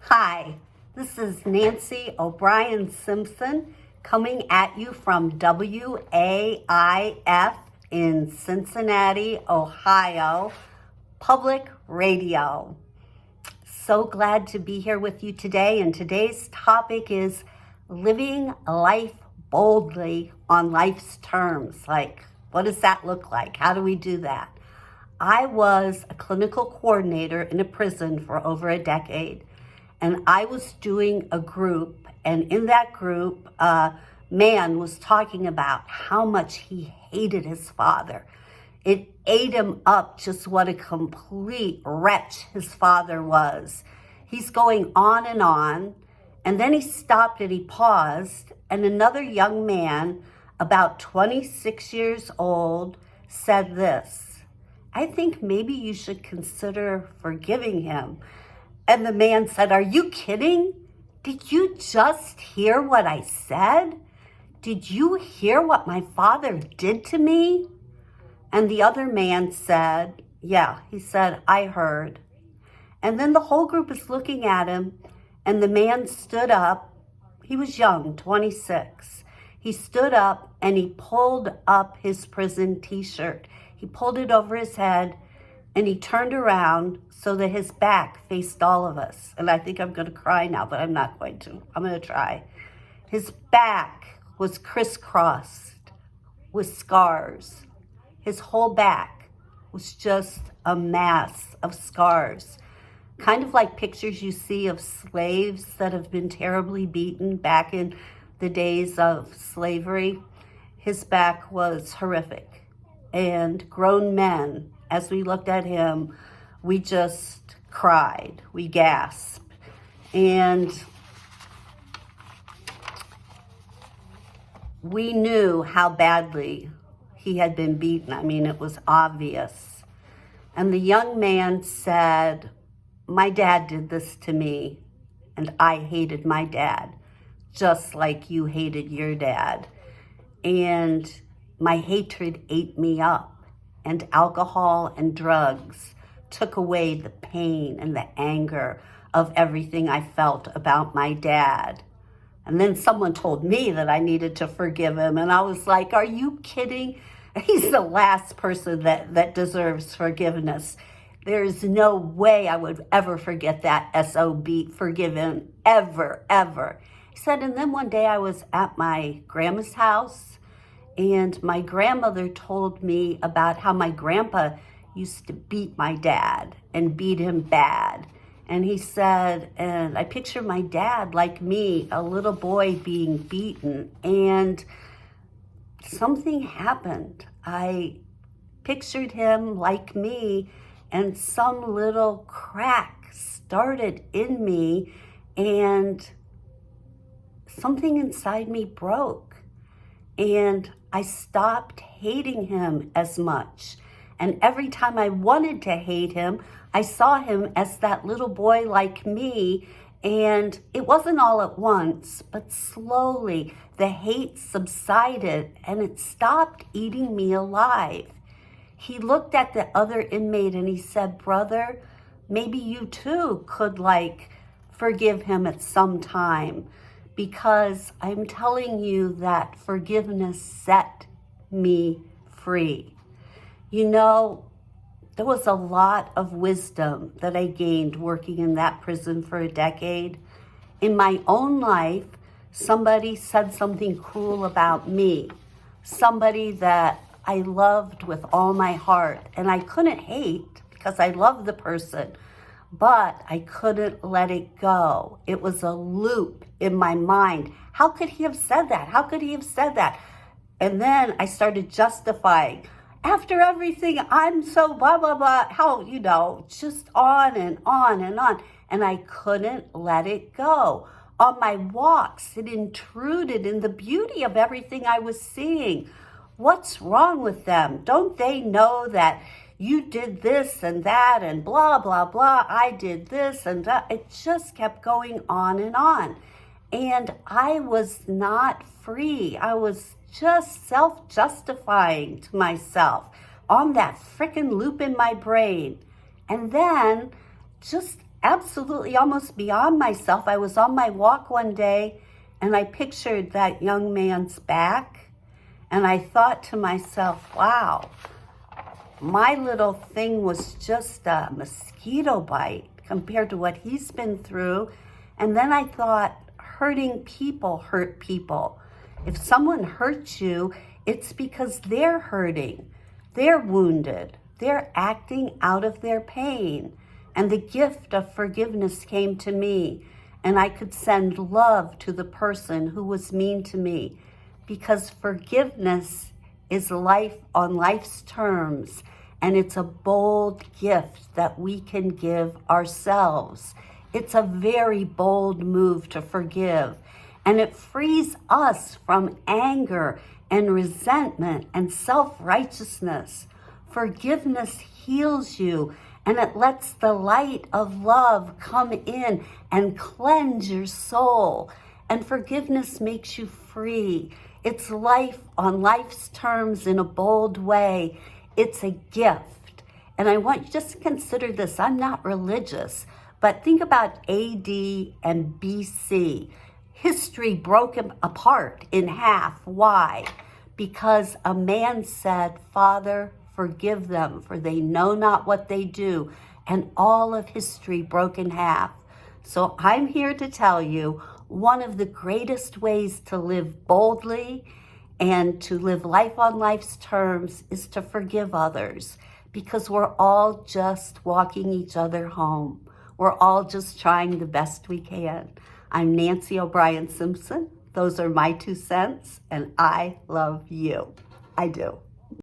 Hi, this is Nancy O'Brien Simpson coming at you from WAIF in Cincinnati, Ohio, Public Radio. So glad to be here with you today, and today's topic is living life boldly on life's terms. Like, what does that look like? How do we do that? I was a clinical coordinator in a prison for over a decade. And I was doing a group, and in that group, a man was talking about how much he hated his father. It ate him up just what a complete wretch his father was. He's going on, and then he stopped and he paused, and another young man, about 26 years old, said this: "I think maybe you should consider forgiving him." And the man said, "Are you kidding? Did you just hear what I said? Did you hear what my father did to me?" And the other man said, "Yeah," he said, "I heard." And then the whole group is looking at him, and the man stood up. He was young, 26. He stood up and he pulled up his prison t-shirt. He pulled it over his head, and he turned around so that his back faced all of us. And I think I'm going to cry now, but I'm not going to. I'm going to try. His back was crisscrossed with scars. His whole back was just a mass of scars. Kind of like pictures you see of slaves that have been terribly beaten back in the days of slavery. His back was horrific. And grown men, as we looked at him, we just cried, we gasped. And we knew how badly he had been beaten. I mean, it was obvious. And the young man said, "My dad did this to me, and I hated my dad, just like you hated your dad. And my hatred ate me up. And alcohol and drugs took away the pain and the anger of everything I felt about my dad." And then someone told me that I needed to forgive him. And I was like, "Are you kidding? He's the last person that deserves forgiveness. There's no way I would ever forget that SOB, forgive him, ever." He said, and then one day I was at my grandma's house, and my grandmother told me about how my grandpa used to beat my dad and beat him bad. And he said, and I picture my dad like me, a little boy being beaten, and something happened. I pictured him like me, and some little crack started in me, and something inside me broke. And I stopped hating him as much. And every time I wanted to hate him, I saw him as that little boy like me. And it wasn't all at once, but slowly the hate subsided and it stopped eating me alive. He looked at the other inmate and he said, "Brother, maybe you too could forgive him at some time, because I'm telling you that forgiveness set me free." You know, there was a lot of wisdom that I gained working in that prison for a decade. In my own life, somebody said something cruel about me, somebody that I loved with all my heart, and I couldn't hate because I loved the person, but I couldn't let it go. It was a loop in my mind. How could he have said that? How could he have said that? And then I started justifying. After everything, I'm so blah, blah, blah. How, just on and on and on. And I couldn't let it go. On my walks, it intruded in the beauty of everything I was seeing. What's wrong with them? Don't they know that you did this and that and blah, blah, blah. I did this and that. It just kept going on and on. And I was not free. I was just self-justifying to myself on that frickin' loop in my brain. And then just absolutely almost beyond myself. I was on my walk one day and I pictured that young man's back, and I thought to myself, wow, my little thing was just a mosquito bite compared to what he's been through. And then I thought, hurting people hurt people. If someone hurts you, it's because they're hurting, they're wounded, they're acting out of their pain. And the gift of forgiveness came to me, and I could send love to the person who was mean to me, because forgiveness is life on life's terms, and it's a bold gift that we can give ourselves. It's a very bold move to forgive, and it frees us from anger and resentment and self-righteousness. Forgiveness heals you, and it lets the light of love come in and cleanse your soul. And forgiveness makes you free. It's life on life's terms in a bold way. It's a gift. And I want you just to consider this. I'm not religious, but think about AD and BC. History broke apart in half. Why? Because a man said, Father, forgive them, for they know not what they do. And all of history broke in half. So I'm here to tell you, one of the greatest ways to live boldly and to live life on life's terms is to forgive others, because we're all just walking each other home. We're all just trying the best we can. I'm Nancy O'Brien Simpson. Those are my 2 cents, and I love you. I do.